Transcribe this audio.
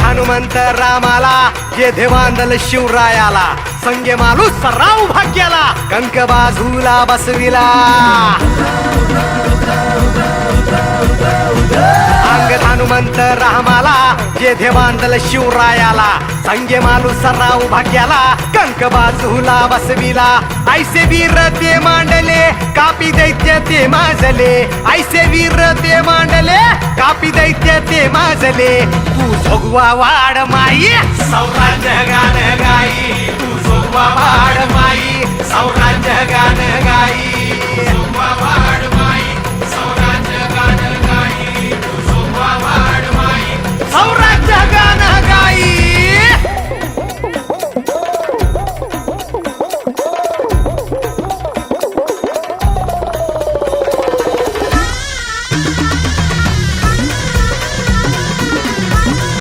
हनुमंत रामाला जे देवांदल शिवरायाला संगे मालू सराव भाग्याला कंक बाजूला बसविला अंग हनुमंत रामाला जे देवांदल शिवरायाला संगे मालू सराव भाग्याला कंक बाजूला बसविला ऐसे वीर ते मांडले कापी दैत्य ते माजले ऐसे वीर ते मांडले कापी दैत्य ते माजले तू जोगवा वाड माई सौराज्य गान गाई तू जोगवा वाड माई सौराज्य गान गाई जोगवा वाड माई सौराज्य गान गाई तू जोगवा वाड माई सौराज्य गान